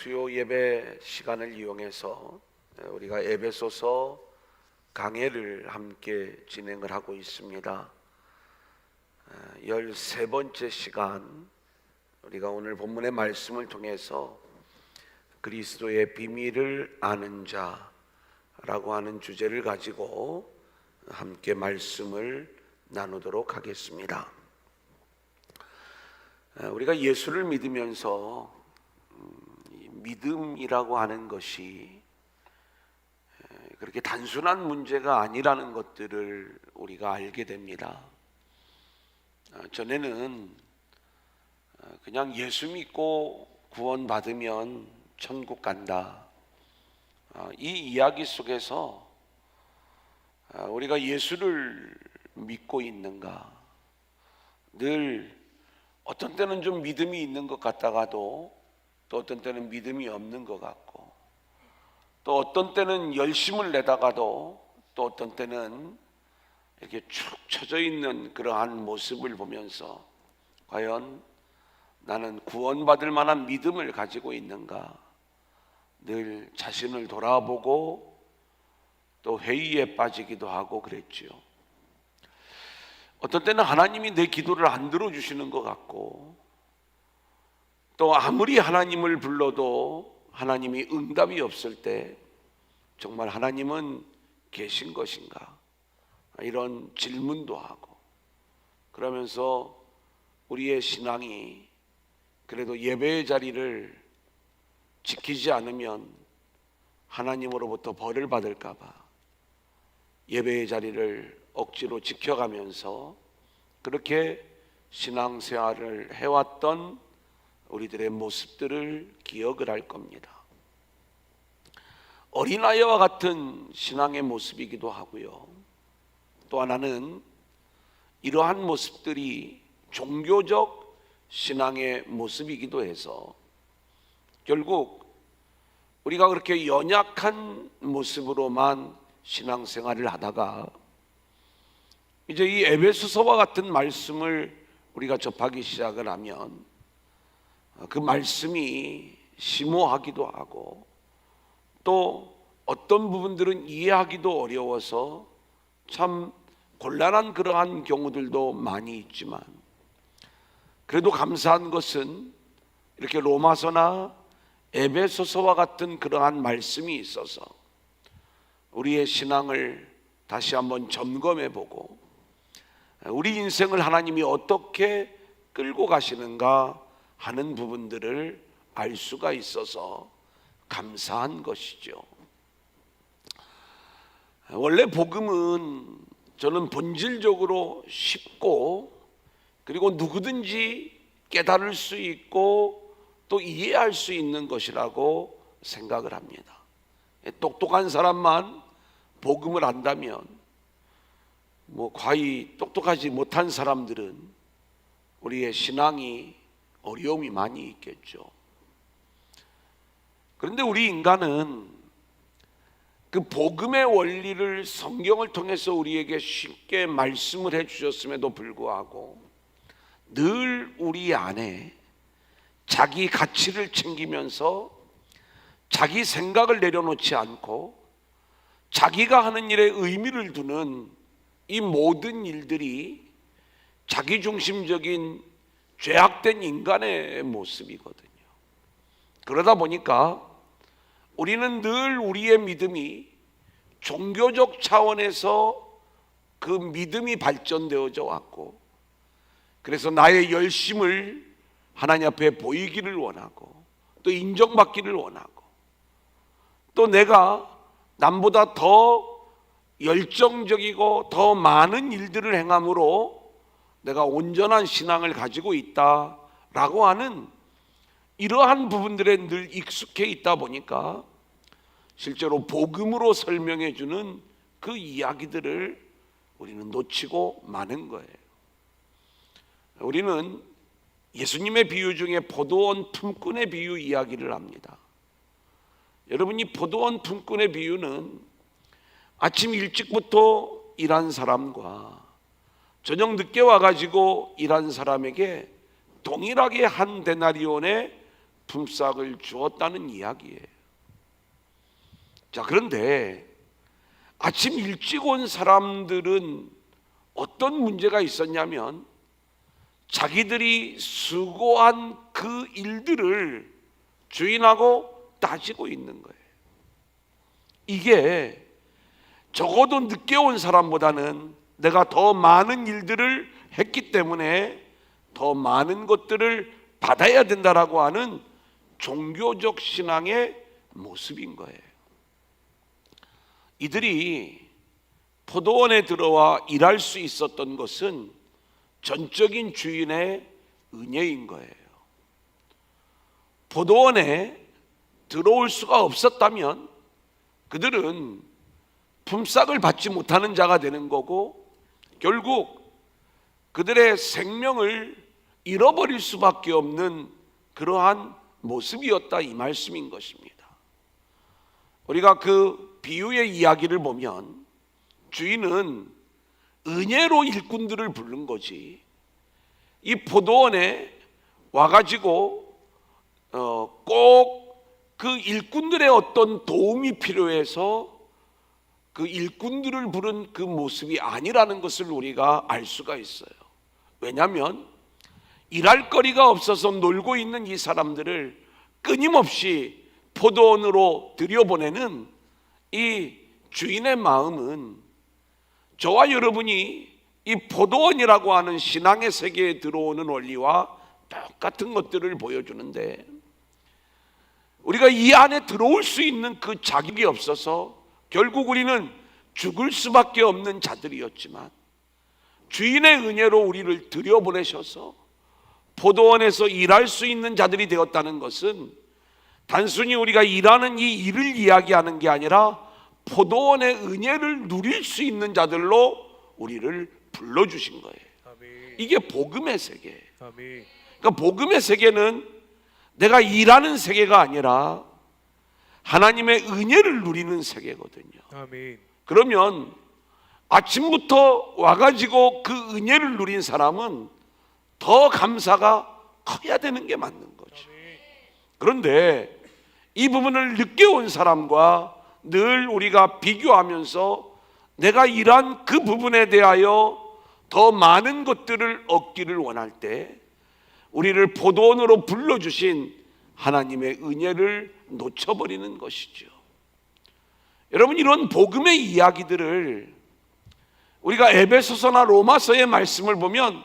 수요 예배 시간을 이용해서 우리가 에베소서 강해를 함께 진행을 하고 있습니다. 13번째 시간, 우리가 오늘 본문의 말씀을 통해서 그리스도의 비밀을 아는 자라고 하는 주제를 가지고 함께 말씀을 나누도록 하겠습니다. 우리가 예수를 믿으면서 믿음이라고 하는 것이 그렇게 단순한 문제가 아니라는 것들을 우리가 알게 됩니다. 전에는 그냥 예수 믿고 구원받으면 천국 간다, 이 이야기 속에서 우리가 예수를 믿고 있는가, 늘 어떤 때는 좀 믿음이 있는 것 같다가도 또 어떤 때는 믿음이 없는 것 같고, 또 어떤 때는 열심을 내다가도 또 어떤 때는 이렇게 축 처져 있는 그러한 모습을 보면서 과연 나는 구원받을 만한 믿음을 가지고 있는가, 늘 자신을 돌아보고 또 회의에 빠지기도 하고 그랬죠. 어떤 때는 하나님이 내 기도를 안 들어주시는 것 같고, 또 아무리 하나님을 불러도 하나님이 응답이 없을 때 정말 하나님은 계신 것인가, 이런 질문도 하고, 그러면서 우리의 신앙이 그래도 예배의 자리를 지키지 않으면 하나님으로부터 벌을 받을까 봐 예배의 자리를 억지로 지켜가면서 그렇게 신앙생활을 해왔던 우리들의 모습들을 기억을 할 겁니다. 어린아이와 같은 신앙의 모습이기도 하고요, 또 하나는 이러한 모습들이 종교적 신앙의 모습이기도 해서 결국 우리가 그렇게 연약한 모습으로만 신앙생활을 하다가 이제 이 에베소서와 같은 말씀을 우리가 접하기 시작을 하면 그 말씀이 심오하기도 하고, 또 어떤 부분들은 이해하기도 어려워서 참 곤란한 그러한 경우들도 많이 있지만, 그래도 감사한 것은 이렇게 로마서나 에베소서와 같은 그러한 말씀이 있어서 우리의 신앙을 다시 한번 점검해보고 우리 인생을 하나님이 어떻게 끌고 가시는가 하는 부분들을 알 수가 있어서 감사한 것이죠. 원래 복음은 저는 본질적으로 쉽고, 그리고 누구든지 깨달을 수 있고 또 이해할 수 있는 것이라고 생각을 합니다. 똑똑한 사람만 복음을 안다면 과히 똑똑하지 못한 사람들은 우리의 신앙이 어려움이 많이 있겠죠. 그런데 우리 인간은 그 복음의 원리를 성경을 통해서 우리에게 쉽게 말씀을 해주셨음에도 불구하고 늘 우리 안에 자기 가치를 챙기면서 자기 생각을 내려놓지 않고 자기가 하는 일에 의미를 두는 이 모든 일들이 자기중심적인 죄악된 인간의 모습이거든요. 그러다 보니까 우리는 늘 우리의 믿음이 종교적 차원에서 그 믿음이 발전되어져 왔고, 그래서 나의 열심을 하나님 앞에 보이기를 원하고 또 인정받기를 원하고, 또 내가 남보다 더 열정적이고 더 많은 일들을 행함으로 내가 온전한 신앙을 가지고 있다라고 하는 이러한 부분들에 늘 익숙해 있다 보니까 실제로 복음으로 설명해 주는 그 이야기들을 우리는 놓치고 마는 거예요. 우리는 예수님의 비유 중에 포도원 품꾼의 비유 이야기를 합니다. 여러분, 이 포도원 품꾼의 비유는 아침 일찍부터 일한 사람과 저녁 늦게 와가지고 일한 사람에게 동일하게 한 데나리온의 품삯을 주었다는 이야기예요. 자, 그런데 아침 일찍 온 사람들은 어떤 문제가 있었냐면 자기들이 수고한 그 일들을 주인하고 따지고 있는 거예요. 이게 적어도 늦게 온 사람보다는 내가 더 많은 일들을 했기 때문에 더 많은 것들을 받아야 된다라고 하는 종교적 신앙의 모습인 거예요. 이들이 포도원에 들어와 일할 수 있었던 것은 전적인 주인의 은혜인 거예요. 포도원에 들어올 수가 없었다면 그들은 품삯을 받지 못하는 자가 되는 거고 결국 그들의 생명을 잃어버릴 수밖에 없는 그러한 모습이었다, 이 말씀인 것입니다. 우리가 그 비유의 이야기를 보면 주인은 은혜로 일꾼들을 부른 거지, 이 포도원에 와가지고 꼭 그 일꾼들의 어떤 도움이 필요해서 그 일꾼들을 부른 그 모습이 아니라는 것을 우리가 알 수가 있어요. 왜냐하면 일할 거리가 없어서 놀고 있는 이 사람들을 끊임없이 포도원으로 들여보내는 이 주인의 마음은 저와 여러분이 이 포도원이라고 하는 신앙의 세계에 들어오는 원리와 똑같은 것들을 보여주는데, 우리가 이 안에 들어올 수 있는 그 자격이 없어서 결국 우리는 죽을 수밖에 없는 자들이었지만 주인의 은혜로 우리를 들여보내셔서 포도원에서 일할 수 있는 자들이 되었다는 것은 단순히 우리가 일하는 이 일을 이야기하는 게 아니라 포도원의 은혜를 누릴 수 있는 자들로 우리를 불러주신 거예요. 이게 복음의 세계예요. 그러니까 복음의 세계는 내가 일하는 세계가 아니라 하나님의 은혜를 누리는 세계거든요. 그러면 아침부터 와가지고 그 은혜를 누린 사람은 더 감사가 커야 되는 게 맞는 거죠. 그런데 이 부분을 늦게 온 사람과 늘 우리가 비교하면서 내가 일한 그 부분에 대하여 더 많은 것들을 얻기를 원할 때 우리를 포도원으로 불러주신 하나님의 은혜를 놓쳐버리는 것이죠. 여러분, 이런 복음의 이야기들을 우리가 에베소서나 로마서의 말씀을 보면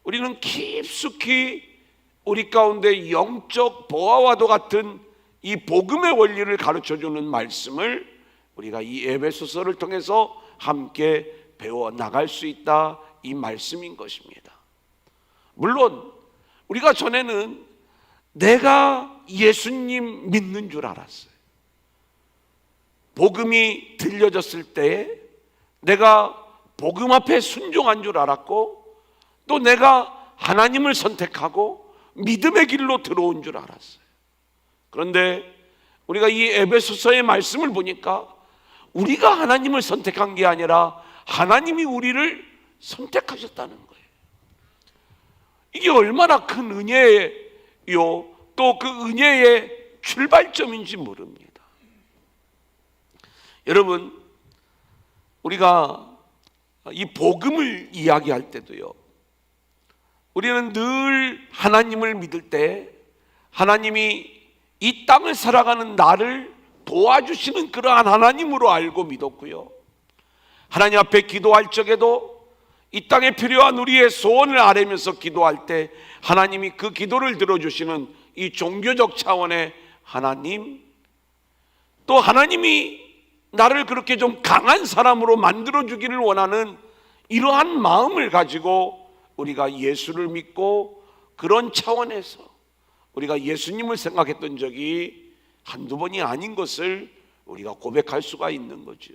우리는 깊숙이 우리 가운데 영적 보화와도 같은 이 복음의 원리를 가르쳐주는 말씀을 우리가 이 에베소서를 통해서 함께 배워 나갈 수 있다, 이 말씀인 것입니다. 물론 우리가 전에는 내가 예수님 믿는 줄 알았어요. 복음이 들려졌을 때 내가 복음 앞에 순종한 줄 알았고, 또 내가 하나님을 선택하고 믿음의 길로 들어온 줄 알았어요. 그런데 우리가 이 에베소서의 말씀을 보니까 우리가 하나님을 선택한 게 아니라 하나님이 우리를 선택하셨다는 거예요. 이게 얼마나 큰 은혜요, 또 그 은혜의 출발점인지 모릅니다. 여러분, 우리가 이 복음을 이야기할 때도요, 우리는 늘 하나님을 믿을 때 하나님이 이 땅을 살아가는 나를 도와주시는 그러한 하나님으로 알고 믿었고요, 하나님 앞에 기도할 적에도 이 땅에 필요한 우리의 소원을 아뢰면서 기도할 때 하나님이 그 기도를 들어주시는 이 종교적 차원의 하나님, 또 하나님이 나를 그렇게 좀 강한 사람으로 만들어주기를 원하는 이러한 마음을 가지고 우리가 예수를 믿고 그런 차원에서 우리가 예수님을 생각했던 적이 한두 번이 아닌 것을 우리가 고백할 수가 있는 거죠.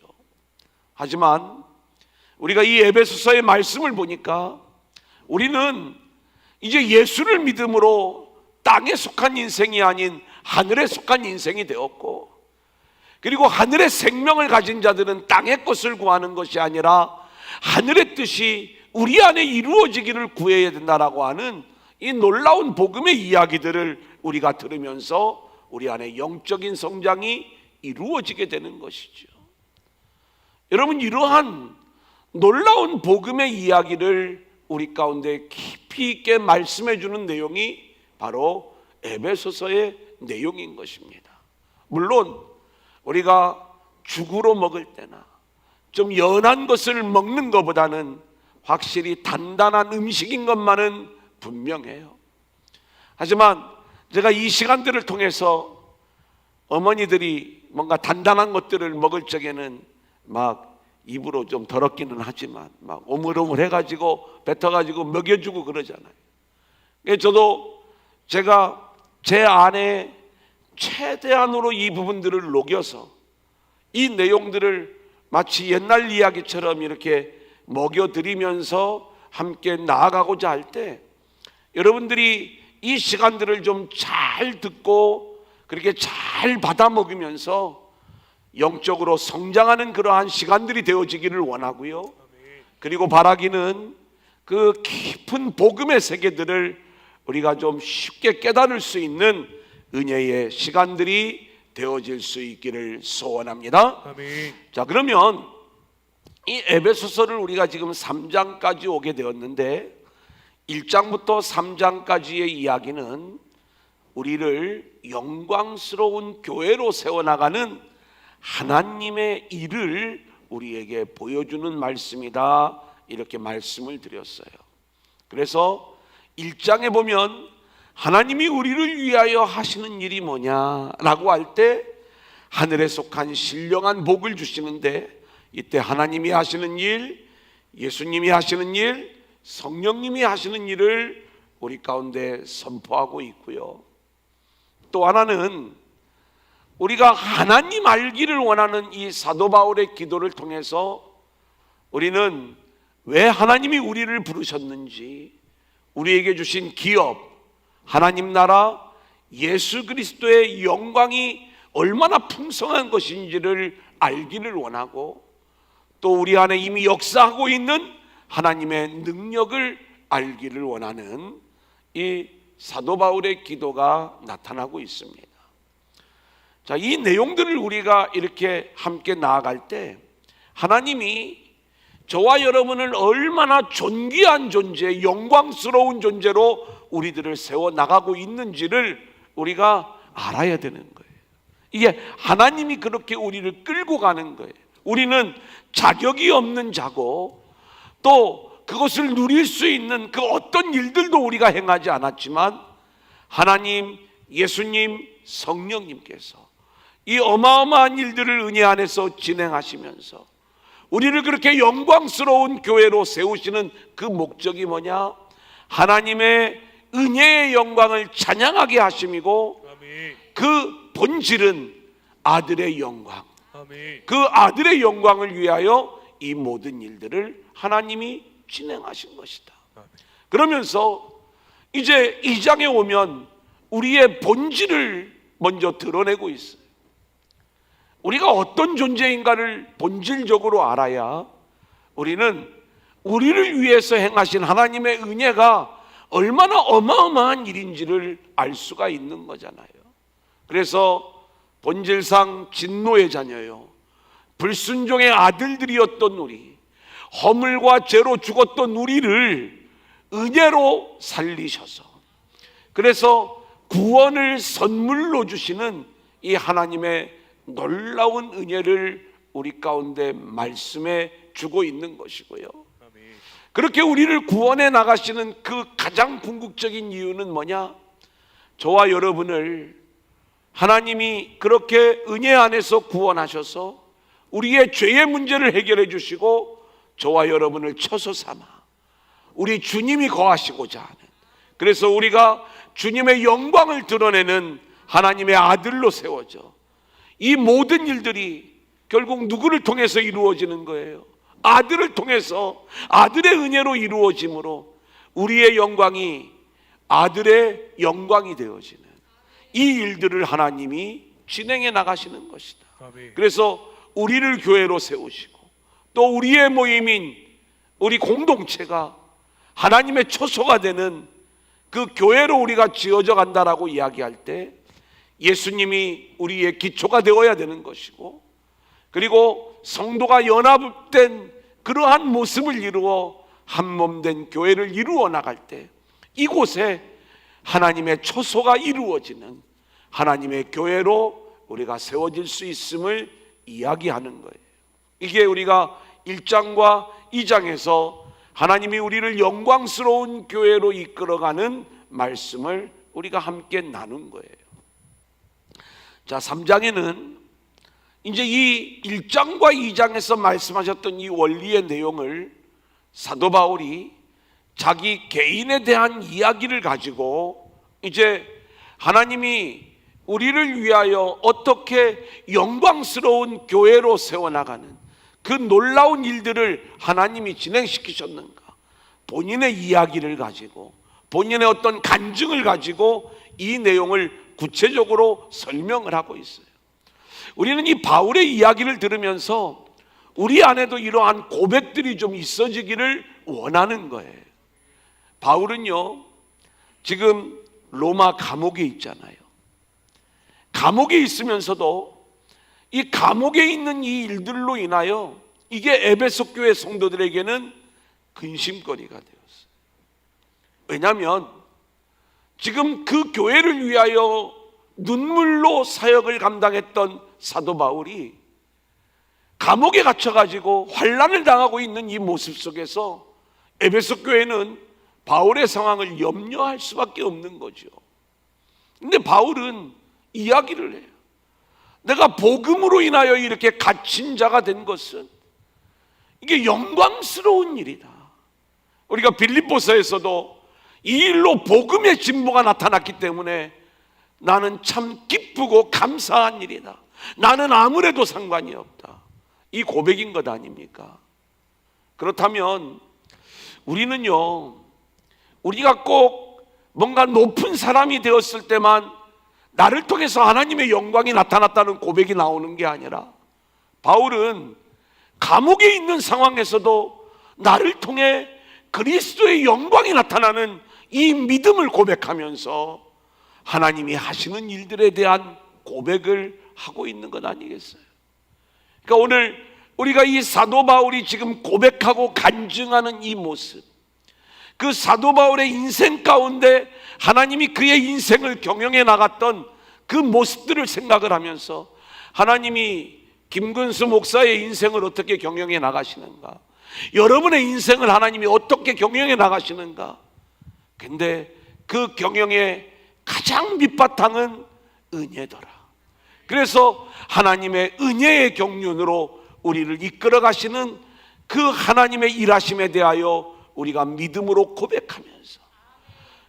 하지만 우리가 이 에베소서의 말씀을 보니까 우리는 이제 예수를 믿음으로 땅에 속한 인생이 아닌 하늘에 속한 인생이 되었고, 그리고 하늘의 생명을 가진 자들은 땅의 것을 구하는 것이 아니라 하늘의 뜻이 우리 안에 이루어지기를 구해야 된다라고 하는 이 놀라운 복음의 이야기들을 우리가 들으면서 우리 안에 영적인 성장이 이루어지게 되는 것이죠. 여러분, 이러한 놀라운 복음의 이야기를 우리 가운데 깊이 있게 말씀해 주는 내용이 바로 에베소서의 내용인 것입니다. 물론 우리가 죽으로 먹을 때나 좀 연한 것을 먹는 것보다는 확실히 단단한 음식인 것만은 분명해요. 하지만 제가 이 시간들을 통해서 어머니들이 뭔가 단단한 것들을 먹을 적에는 막 입으로 좀 더럽기는 하지만 막 오물오물 해가지고 뱉어가지고 먹여주고 그러잖아요. 저도 제가 제 안에 최대한으로 이 부분들을 녹여서 이 내용들을 마치 옛날 이야기처럼 이렇게 먹여드리면서 함께 나아가고자 할 때 여러분들이 이 시간들을 좀 잘 듣고 그렇게 잘 받아 먹으면서 영적으로 성장하는 그러한 시간들이 되어지기를 원하고요. 그리고 바라기는 그 깊은 복음의 세계들을 우리가 좀 쉽게 깨달을 수 있는 은혜의 시간들이 되어질 수 있기를 소원합니다. 아멘. 자, 그러면 이 에베소서를 우리가 지금 3장까지 오게 되었는데 1장부터 3장까지의 이야기는 우리를 영광스러운 교회로 세워나가는 하나님의 일을 우리에게 보여주는 말씀이다, 이렇게 말씀을 드렸어요. 그래서 1장에 보면 하나님이 우리를 위하여 하시는 일이 뭐냐라고 할 때 하늘에 속한 신령한 복을 주시는데, 이때 하나님이 하시는 일, 예수님이 하시는 일, 성령님이 하시는 일을 우리 가운데 선포하고 있고요. 또 하나는 우리가 하나님 알기를 원하는 이 사도 바울의 기도를 통해서 우리는 왜 하나님이 우리를 부르셨는지, 우리에게 주신 기업, 하나님 나라, 예수 그리스도의 영광이 얼마나 풍성한 것인지를 알기를 원하고, 또 우리 안에 이미 역사하고 있는 하나님의 능력을 알기를 원하는 이 사도 바울의 기도가 나타나고 있습니다. 자, 이 내용들을 우리가 이렇게 함께 나아갈 때 하나님이 저와 여러분을 얼마나 존귀한 존재, 영광스러운 존재로 우리들을 세워나가고 있는지를 우리가 알아야 되는 거예요. 이게 하나님이 그렇게 우리를 끌고 가는 거예요. 우리는 자격이 없는 자고, 또 그것을 누릴 수 있는 그 어떤 일들도 우리가 행하지 않았지만 하나님, 예수님, 성령님께서 이 어마어마한 일들을 은혜 안에서 진행하시면서 우리를 그렇게 영광스러운 교회로 세우시는 그 목적이 뭐냐? 하나님의 은혜의 영광을 찬양하게 하심이고, 그 본질은 아들의 영광, 그 아들의 영광을 위하여 이 모든 일들을 하나님이 진행하신 것이다. 그러면서 이제 2장에 오면 우리의 본질을 먼저 드러내고 있어요. 우리가 어떤 존재인가를 본질적으로 알아야 우리는 우리를 위해서 행하신 하나님의 은혜가 얼마나 어마어마한 일인지를 알 수가 있는 거잖아요. 그래서 본질상 진노의 자녀요, 불순종의 아들들이었던 우리, 허물과 죄로 죽었던 우리를 은혜로 살리셔서, 그래서 구원을 선물로 주시는 이 하나님의 놀라운 은혜를 우리 가운데 말씀해 주고 있는 것이고요. 그렇게 우리를 구원해 나가시는 그 가장 궁극적인 이유는 뭐냐? 저와 여러분을 하나님이 그렇게 은혜 안에서 구원하셔서 우리의 죄의 문제를 해결해 주시고 저와 여러분을 처소 삼아 우리 주님이 거하시고자 하는, 그래서 우리가 주님의 영광을 드러내는 하나님의 아들로 세워져 이 모든 일들이 결국 누구를 통해서 이루어지는 거예요? 아들을 통해서, 아들의 은혜로 이루어짐으로 우리의 영광이 아들의 영광이 되어지는 이 일들을 하나님이 진행해 나가시는 것이다. 그래서 우리를 교회로 세우시고 또 우리의 모임인 우리 공동체가 하나님의 처소가 되는 그 교회로 우리가 지어져 간다라고 이야기할 때 예수님이 우리의 기초가 되어야 되는 것이고, 그리고 성도가 연합된 그러한 모습을 이루어 한 몸 된 교회를 이루어 나갈 때 이곳에 하나님의 초소가 이루어지는 하나님의 교회로 우리가 세워질 수 있음을 이야기하는 거예요. 이게 우리가 1장과 2장에서 하나님이 우리를 영광스러운 교회로 이끌어가는 말씀을 우리가 함께 나눈 거예요. 자, 3장에는 이제 이 1장과 2장에서 말씀하셨던 이 원리의 내용을 사도 바울이 자기 개인에 대한 이야기를 가지고 이제 하나님이 우리를 위하여 어떻게 영광스러운 교회로 세워나가는 그 놀라운 일들을 하나님이 진행시키셨는가, 본인의 이야기를 가지고 본인의 어떤 간증을 가지고 이 내용을 구체적으로 설명을 하고 있어요. 우리는 이 바울의 이야기를 들으면서 우리 안에도 이러한 고백들이 좀 있어지기를 원하는 거예요. 바울은요, 지금 로마 감옥에 있잖아요. 감옥에 있으면서도 이 감옥에 있는 이 일들로 인하여 이게 에베소 교회 성도들에게는 근심거리가 되었어요. 왜냐하면 지금 그 교회를 위하여 눈물로 사역을 감당했던 사도 바울이 감옥에 갇혀가지고 환난을 당하고 있는 이 모습 속에서 에베소 교회는 바울의 상황을 염려할 수밖에 없는 거죠. 근데 바울은 이야기를 해요. 내가 복음으로 인하여 이렇게 갇힌 자가 된 것은 이게 영광스러운 일이다. 우리가 빌립보서에서도 이 일로 복음의 진보가 나타났기 때문에 나는 참 기쁘고 감사한 일이다. 나는 아무래도 상관이 없다. 이 고백인 것 아닙니까? 그렇다면 우리는요, 우리가 꼭 뭔가 높은 사람이 되었을 때만 나를 통해서 하나님의 영광이 나타났다는 고백이 나오는 게 아니라, 바울은 감옥에 있는 상황에서도 나를 통해 그리스도의 영광이 나타나는 이 믿음을 고백하면서 하나님이 하시는 일들에 대한 고백을 하고 있는 것 아니겠어요? 그러니까 오늘 우리가 이 사도 바울이 지금 고백하고 간증하는 이 모습, 그 사도 바울의 인생 가운데 하나님이 그의 인생을 경영해 나갔던 그 모습들을 생각을 하면서 하나님이 김근수 목사의 인생을 어떻게 경영해 나가시는가, 여러분의 인생을 하나님이 어떻게 경영해 나가시는가. 근데 그 경영의 가장 밑바탕은 은혜더라. 그래서 하나님의 은혜의 경륜으로 우리를 이끌어 가시는 그 하나님의 일하심에 대하여 우리가 믿음으로 고백하면서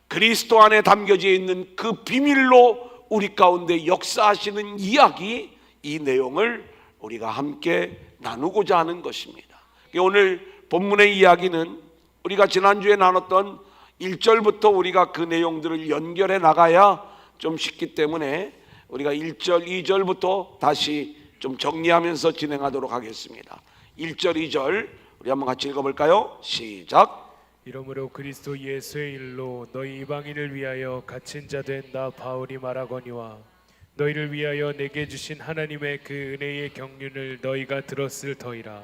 그리스도 안에 담겨져 있는 그 비밀로 우리 가운데 역사하시는 이야기, 이 내용을 우리가 함께 나누고자 하는 것입니다. 오늘 본문의 이야기는 우리가 지난주에 나눴던 1절부터 우리가 그 내용들을 연결해 나가야 좀 쉽기 때문에 우리가 1절, 2절부터 다시 좀 정리하면서 진행하도록 하겠습니다. 1절, 2절 우리 한번 같이 읽어볼까요? 시작. 이러므로 그리스도 예수의 일로 너희 이방인을 위하여 갇힌 자 된 나 바울이 말하거니와 너희를 위하여 내게 주신 하나님의 그 은혜의 경륜을 너희가 들었을 터이라.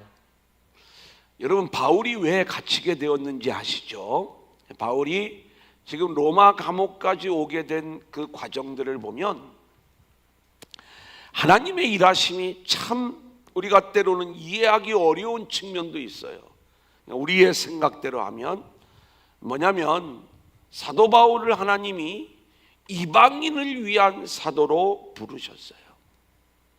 여러분, 바울이 왜 갇히게 되었는지 아시죠? 바울이 지금 로마 감옥까지 오게 된 그 과정들을 보면 하나님의 일하심이 참 우리가 때로는 이해하기 어려운 측면도 있어요. 우리의 생각대로 하면 뭐냐면, 사도 바울을 하나님이 이방인을 위한 사도로 부르셨어요.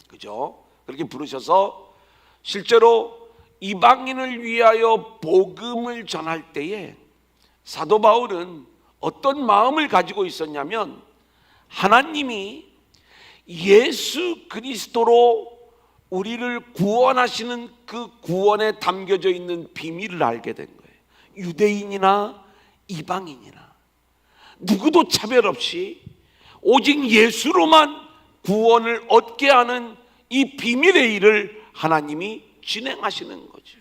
그죠? 그렇게 부르셔서 실제로 이방인을 위하여 복음을 전할 때에 사도 바울은 어떤 마음을 가지고 있었냐면, 하나님이 예수 그리스도로 우리를 구원하시는 그 구원에 담겨져 있는 비밀을 알게 된 거예요. 유대인이나 이방인이나 누구도 차별 없이 오직 예수로만 구원을 얻게 하는 이 비밀의 일을 하나님이 진행하시는 거죠.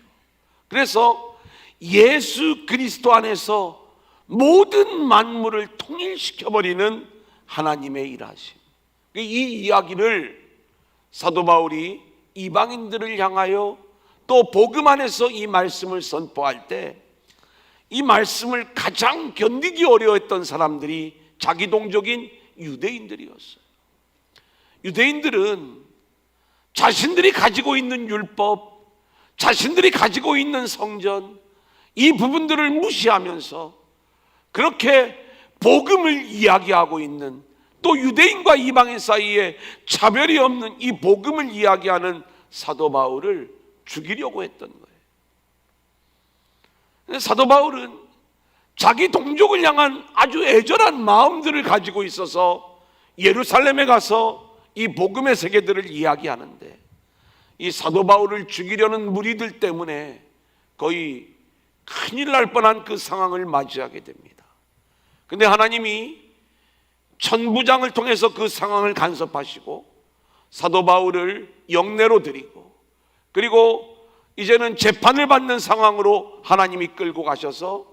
그래서 예수 그리스도 안에서 모든 만물을 통일시켜버리는 하나님의 일하심. 이 이야기를 사도 바울이 이방인들을 향하여 또 복음 안에서 이 말씀을 선포할 때 이 말씀을 가장 견디기 어려웠던 사람들이 자기 동족인 유대인들이었어요. 유대인들은 자신들이 가지고 있는 율법, 자신들이 가지고 있는 성전, 이 부분들을 무시하면서 그렇게 복음을 이야기하고 있는, 또 유대인과 이방인 사이에 차별이 없는 이 복음을 이야기하는 사도 바울을 죽이려고 했던 거예요. 사도 바울은 자기 동족을 향한 아주 애절한 마음들을 가지고 있어서 예루살렘에 가서 이 복음의 세계들을 이야기하는데, 이 사도 바울을 죽이려는 무리들 때문에 거의 큰일 날 뻔한 그 상황을 맞이하게 됩니다. 근데 하나님이 천부장을 통해서 그 상황을 간섭하시고 사도 바울을 영내로 드리고, 그리고 이제는 재판을 받는 상황으로 하나님이 끌고 가셔서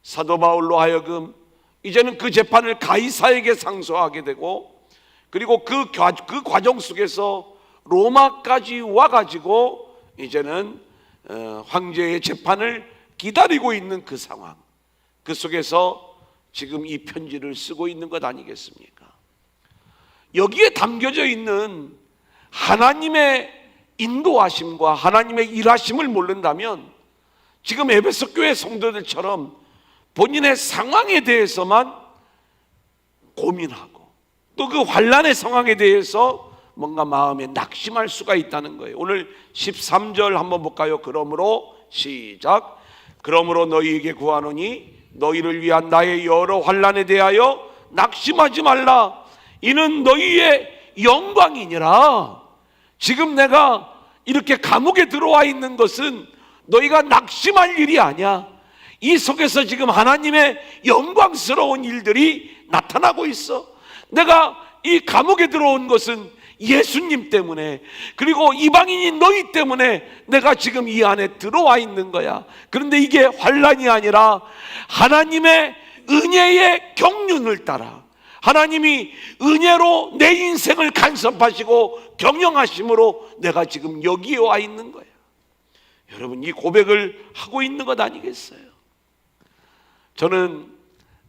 사도 바울로 하여금 이제는 그 재판을 가이사에게 상소하게 되고, 그리고 그 과정 속에서 로마까지 와가지고 이제는 황제의 재판을 기다리고 있는 그 상황, 그 속에서 지금 이 편지를 쓰고 있는 것 아니겠습니까? 여기에 담겨져 있는 하나님의 인도하심과 하나님의 일하심을 모른다면 지금 에베소 교회 성도들처럼 본인의 상황에 대해서만 고민하고 또 그 환난의 상황에 대해서 뭔가 마음에 낙심할 수가 있다는 거예요. 오늘 13절 한번 볼까요? 그러므로 시작. 그러므로 너희에게 구하노니 너희를 위한 나의 여러 환난에 대하여 낙심하지 말라. 이는 너희의 영광이니라. 지금 내가 이렇게 감옥에 들어와 있는 것은 너희가 낙심할 일이 아니야. 이 속에서 지금 하나님의 영광스러운 일들이 나타나고 있어. 내가 이 감옥에 들어온 것은 예수님 때문에, 그리고 이방인인 너희 때문에 내가 지금 이 안에 들어와 있는 거야. 그런데 이게 환난이 아니라 하나님의 은혜의 경륜을 따라 하나님이 은혜로 내 인생을 간섭하시고 경영하심으로 내가 지금 여기에 와 있는 거야. 여러분, 이 고백을 하고 있는 것 아니겠어요? 저는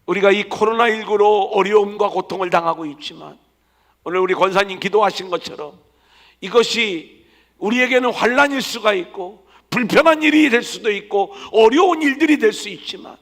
우리가 이 코로나19로 어려움과 고통을 당하고 있지만 오늘 우리 권사님 기도하신 것처럼 이것이 우리에게는 환난일 수가 있고 불편한 일이 될 수도 있고 어려운 일들이 될 수 있지만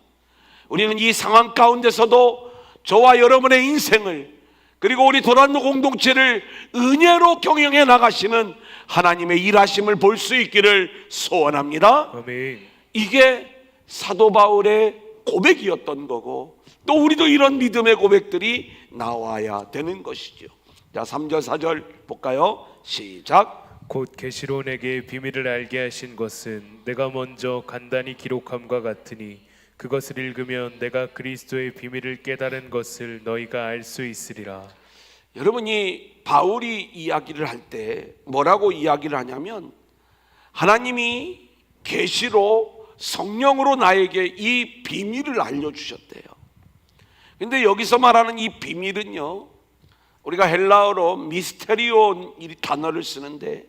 우리는 이 상황 가운데서도 저와 여러분의 인생을, 그리고 우리 도란노 공동체를 은혜로 경영해 나가시는 하나님의 일하심을 볼 수 있기를 소원합니다. 아멘. 이게 사도 바울의 고백이었던 거고, 또 우리도 이런 믿음의 고백들이 나와야 되는 것이죠. 자, 3절 4절 볼까요? 시작. 곧 계시로 내게 비밀을 알게 하신 것은 내가 먼저 간단히 기록함과 같으니 그것을 읽으면 내가 그리스도의 비밀을 깨달은 것을 너희가 알 수 있으리라. 여러분이 바울이 이야기를 할 때 뭐라고 이야기를 하냐면, 하나님이 계시로 성령으로 나에게 이 비밀을 알려주셨대요. 근데 여기서 말하는 이 비밀은요, 우리가 헬라어로 미스테리온 이 단어를 쓰는데,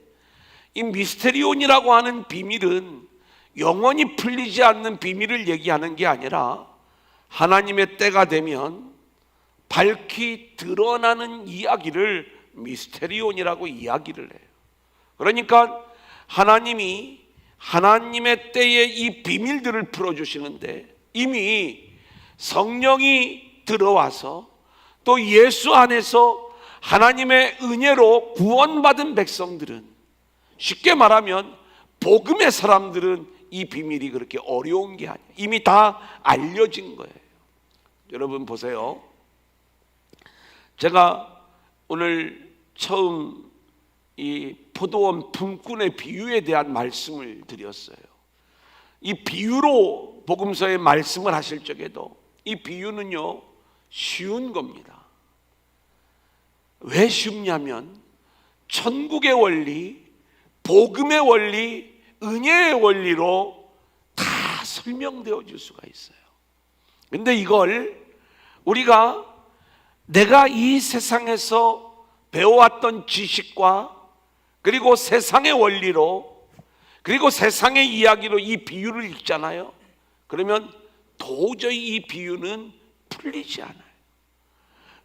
이 미스테리온이라고 하는 비밀은 영원히 풀리지 않는 비밀을 얘기하는 게 아니라 하나님의 때가 되면 밝히 드러나는 이야기를 미스테리온이라고 이야기를 해요. 그러니까 하나님이 하나님의 때에 이 비밀들을 풀어주시는데, 이미 성령이 들어와서 또 예수 안에서 하나님의 은혜로 구원받은 백성들은, 쉽게 말하면 복음의 사람들은 이 비밀이 그렇게 어려운 게 아니에요. 이미 다 알려진 거예요. 여러분 보세요. 제가 오늘 처음 이 포도원 품꾼의 비유에 대한 말씀을 드렸어요. 이 비유로 복음서에 말씀을 하실 적에도 이 비유는요, 쉬운 겁니다. 왜 쉽냐면 천국의 원리, 복음의 원리, 은혜의 원리로 다 설명되어 줄 수가 있어요. 근데 이걸 우리가 내가 이 세상에서 배워왔던 지식과 그리고 세상의 원리로 그리고 세상의 이야기로 이 비유를 읽잖아요. 그러면 도저히 이 비유는 풀리지 않아요.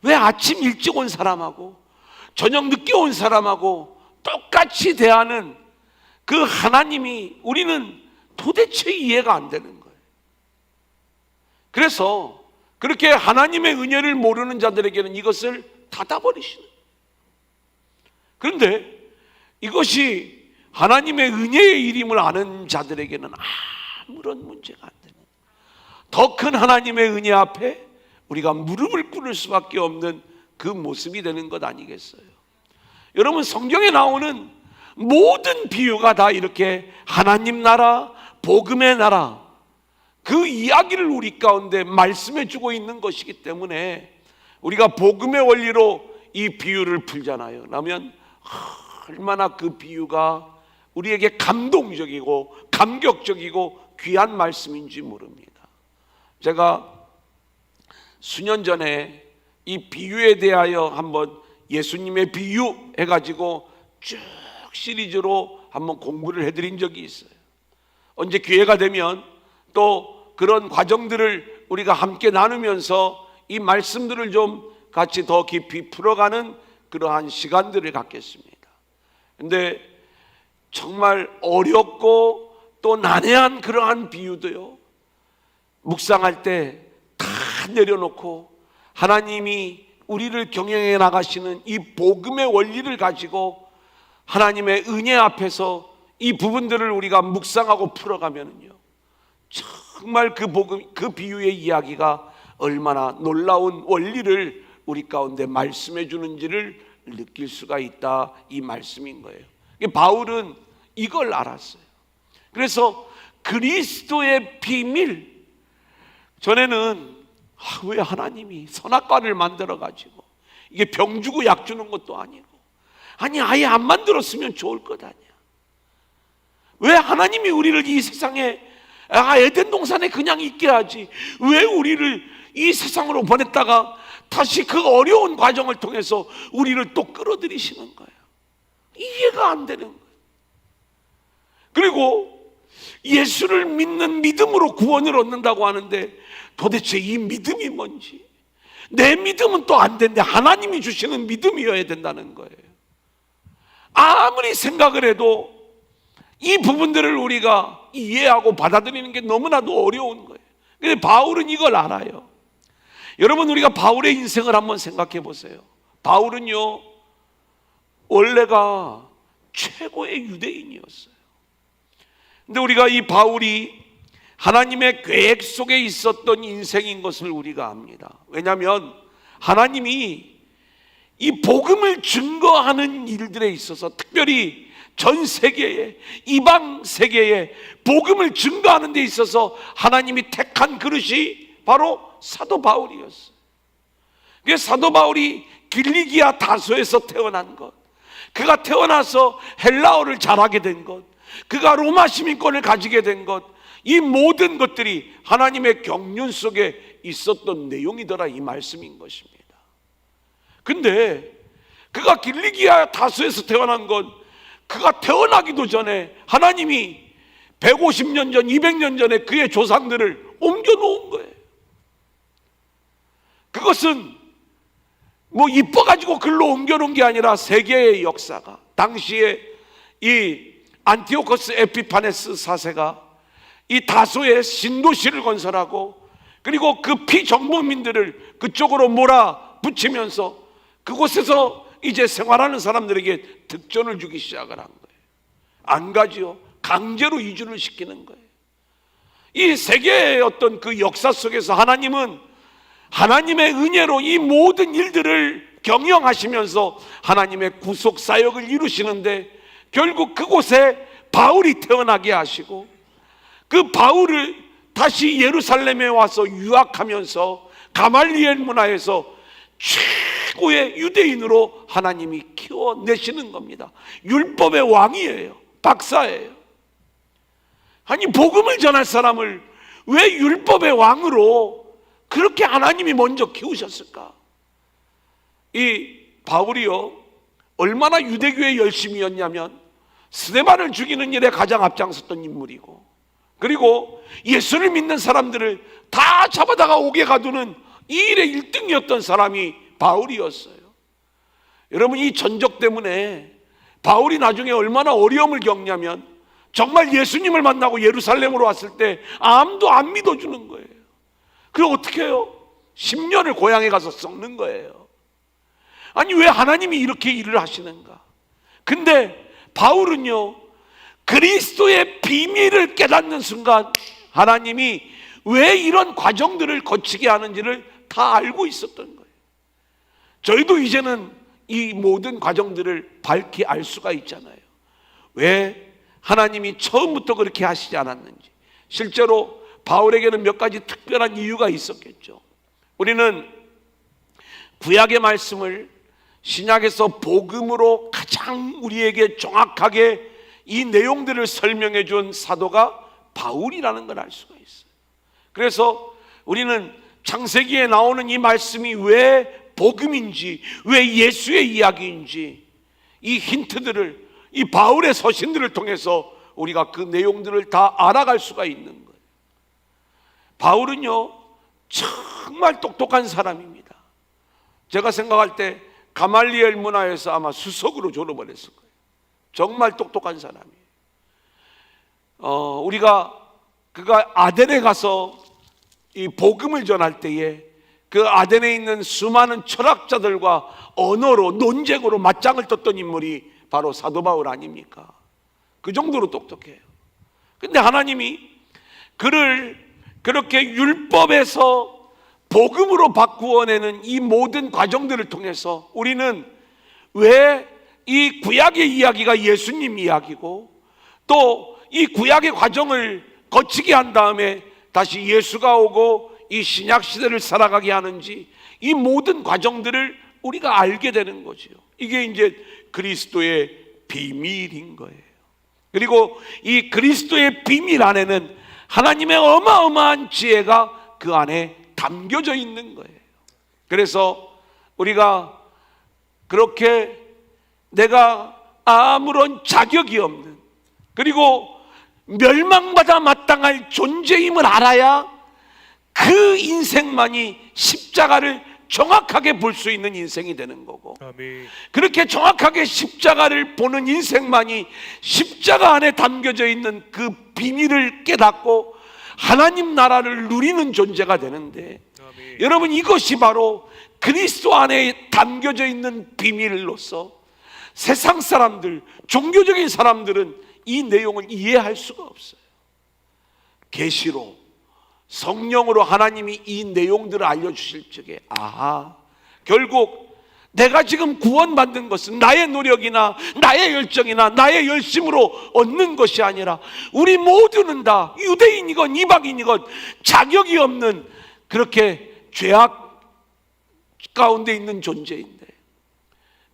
왜 아침 일찍 온 사람하고 저녁 늦게 온 사람하고 똑같이 대하는 그 하나님이 우리는 도대체 이해가 안 되는 거예요. 그래서 그렇게 하나님의 은혜를 모르는 자들에게는 이것을 닫아버리시는 거예요. 그런데 이것이 하나님의 은혜의 일임을 아는 자들에게는 아무런 문제가 안 되는, 더 큰 하나님의 은혜 앞에 우리가 무릎을 꿇을 수밖에 없는 그 모습이 되는 것 아니겠어요? 여러분, 성경에 나오는 모든 비유가 다 이렇게 하나님 나라, 복음의 나라, 그 이야기를 우리 가운데 말씀해 주고 있는 것이기 때문에 우리가 복음의 원리로 이 비유를 풀잖아요. 그러면 얼마나 그 비유가 우리에게 감동적이고 감격적이고 귀한 말씀인지 모릅니다. 제가 수년 전에 이 비유에 대하여 한번 예수님의 비유 해가지고 쭉 시리즈로 한번 공부를 해드린 적이 있어요. 언제 기회가 되면 또 그런 과정들을 우리가 함께 나누면서 이 말씀들을 좀 같이 더 깊이 풀어가는 그러한 시간들을 갖겠습니다. 근데 정말 어렵고 또 난해한 그러한 비유도요, 묵상할 때 다 내려놓고 하나님이 우리를 경영해 나가시는 이 복음의 원리를 가지고 하나님의 은혜 앞에서 이 부분들을 우리가 묵상하고 풀어가면요, 정말 그 복음, 그 비유의 이야기가 얼마나 놀라운 원리를 우리 가운데 말씀해 주는지를 느낄 수가 있다, 이 말씀인 거예요. 바울은 이걸 알았어요. 그래서 그리스도의 비밀, 전에는 왜 하나님이 선악과를 만들어 가지고 이게 병 주고 약 주는 것도 아니고, 아니 아예 안 만들었으면 좋을 것 아니야. 왜 하나님이 우리를 이 세상에 에덴 동산에 그냥 있게 하지, 왜 우리를 이 세상으로 보냈다가 다시 그 어려운 과정을 통해서 우리를 또 끌어들이시는 거예요. 이해가 안 되는 거예요. 그리고 예수를 믿는 믿음으로 구원을 얻는다고 하는데 도대체 이 믿음이 뭔지, 내 믿음은 또 안 되는데 하나님이 주시는 믿음이어야 된다는 거예요. 아무리 생각을 해도 이 부분들을 우리가 이해하고 받아들이는 게 너무나도 어려운 거예요. 근데 바울은 이걸 알아요. 여러분, 우리가 바울의 인생을 한번 생각해 보세요. 바울은요, 원래가 최고의 유대인이었어요. 근데 우리가 이 바울이 하나님의 계획 속에 있었던 인생인 것을 우리가 압니다. 왜냐하면 하나님이 이 복음을 증거하는 일들에 있어서, 특별히 전 세계에, 이방 세계에 복음을 증거하는 데 있어서 하나님이 택한 그릇이 바로 사도 바울이었어요. 그래서 사도 바울이 길리기아 다소에서 태어난 것, 그가 태어나서 헬라어를 잘하게 된 것, 그가 로마 시민권을 가지게 된 것, 이 모든 것들이 하나님의 경륜 속에 있었던 내용이더라, 이 말씀인 것입니다. 근데 그가 길리기아 다소에서 태어난 건, 그가 태어나기도 전에 하나님이 150년 전, 200년 전에 그의 조상들을 옮겨놓은 거예요. 그것은 뭐 이뻐가지고 글로 옮겨놓은 게 아니라 세계의 역사가, 당시에 이 안티오코스 에피파네스 4세가 이 다소에 신도시를 건설하고, 그리고 그 피정복민들을 그쪽으로 몰아붙이면서 그곳에서 이제 생활하는 사람들에게 득전을 주기 시작을 한 거예요. 안 가지요. 강제로 이주를 시키는 거예요. 이 세계의 어떤 그 역사 속에서 하나님은 하나님의 은혜로 이 모든 일들을 경영하시면서 하나님의 구속 사역을 이루시는데, 결국 그곳에 바울이 태어나게 하시고, 그 바울을 다시 예루살렘에 와서 유학하면서 가말리엘 문화에서 최고의 유대인으로 하나님이 키워내시는 겁니다. 율법의 왕이에요. 박사예요. 아니, 복음을 전할 사람을 왜 율법의 왕으로 그렇게 하나님이 먼저 키우셨을까? 이 바울이요, 얼마나 유대교에 열심이었냐면 스데반을 죽이는 일에 가장 앞장섰던 인물이고, 그리고 예수를 믿는 사람들을 다 잡아다가 옥에 가두는 이 일에 1등이었던 사람이 바울이었어요. 여러분, 이 전적 때문에 바울이 나중에 얼마나 어려움을 겪냐면 정말 예수님을 만나고 예루살렘으로 왔을 때 아무도 안 믿어주는 거예요. 그럼 어떻게 해요? 10년을 고향에 가서 썩는 거예요. 아니, 왜 하나님이 이렇게 일을 하시는가? 근데 바울은요, 그리스도의 비밀을 깨닫는 순간 하나님이 왜 이런 과정들을 거치게 하는지를 다 알고 있었던 거예요. 저희도 이제는 이 모든 과정들을 밝히 알 수가 있잖아요. 왜 하나님이 처음부터 그렇게 하시지 않았는지. 실제로 바울에게는 몇 가지 특별한 이유가 있었겠죠. 우리는 구약의 말씀을 신약에서 복음으로 가장 우리에게 정확하게 이 내용들을 설명해 준 사도가 바울이라는 걸 알 수가 있어요. 그래서 우리는 창세기에 나오는 이 말씀이 왜 복음인지, 왜 예수의 이야기인지, 이 힌트들을, 이 바울의 서신들을 통해서 우리가 그 내용들을 다 알아갈 수가 있는 거예요. 바울은요, 정말 똑똑한 사람입니다. 제가 생각할 때 가말리엘 문화에서 아마 수석으로 졸업을 했을 거예요. 정말 똑똑한 사람이에요. 그가 아덴에 가서 이 복음을 전할 때에 그 아덴에 있는 수많은 철학자들과 언어로, 논쟁으로 맞짱을 떴던 인물이 바로 사도 바울 아닙니까? 그 정도로 똑똑해요. 근데 하나님이 그를 그렇게 율법에서 복음으로 바꾸어내는 이 모든 과정들을 통해서 우리는 왜 이 구약의 이야기가 예수님 이야기고, 또 이 구약의 과정을 거치게 한 다음에 다시 예수가 오고 이 신약 시대를 살아가게 하는지, 이 모든 과정들을 우리가 알게 되는 거죠. 이게 이제 그리스도의 비밀인 거예요. 그리고 이 그리스도의 비밀 안에는 하나님의 어마어마한 지혜가 그 안에 담겨져 있는 거예요. 그래서 우리가 그렇게 내가 아무런 자격이 없는, 그리고 멸망받아 마땅할 존재임을 알아야 그 인생만이 십자가를 정확하게 볼 수 있는 인생이 되는 거고, 아멘. 그렇게 정확하게 십자가를 보는 인생만이 십자가 안에 담겨져 있는 그 비밀을 깨닫고 하나님 나라를 누리는 존재가 되는데, 아멘. 여러분, 이것이 바로 그리스도 안에 담겨져 있는 비밀로서 세상 사람들, 종교적인 사람들은 이 내용을 이해할 수가 없어요. 계시로, 성령으로 하나님이 이 내용들을 알려주실 적에, 아하, 결국 내가 지금 구원받는 것은 나의 노력이나 나의 열정이나 나의 열심으로 얻는 것이 아니라 우리 모두는 다 유대인이건 이방인이건 자격이 없는 그렇게 죄악 가운데 있는 존재인데,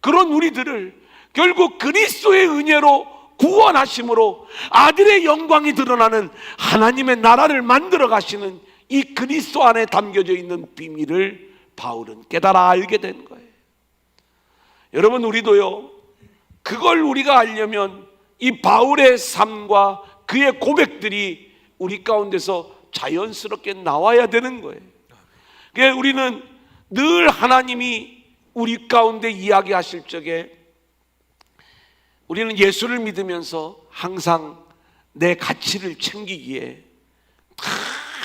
그런 우리들을 결국 그리스도의 은혜로 구원하심으로 아들의 영광이 드러나는 하나님의 나라를 만들어 가시는 이 그리스도 안에 담겨져 있는 비밀을 바울은 깨달아 알게 된 거예요. 여러분, 우리도요, 그걸 우리가 알려면 이 바울의 삶과 그의 고백들이 우리 가운데서 자연스럽게 나와야 되는 거예요. 그래서 우리는 늘 하나님이 우리 가운데 이야기하실 적에 우리는 예수를 믿으면서 항상 내 가치를 챙기기에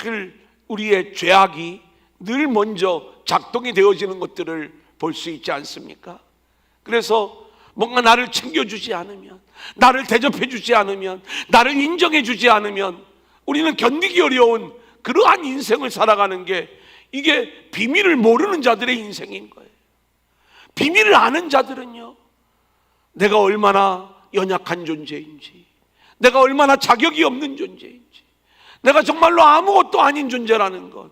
늘 우리의 죄악이 늘 먼저 작동이 되어지는 것들을 볼 수 있지 않습니까? 그래서 뭔가 나를 챙겨주지 않으면, 나를 대접해주지 않으면, 나를 인정해주지 않으면 우리는 견디기 어려운 그러한 인생을 살아가는 게, 이게 비밀을 모르는 자들의 인생인 거예요. 비밀을 아는 자들은요, 내가 얼마나 연약한 존재인지, 내가 얼마나 자격이 없는 존재인지, 내가 정말로 아무것도 아닌 존재라는 것,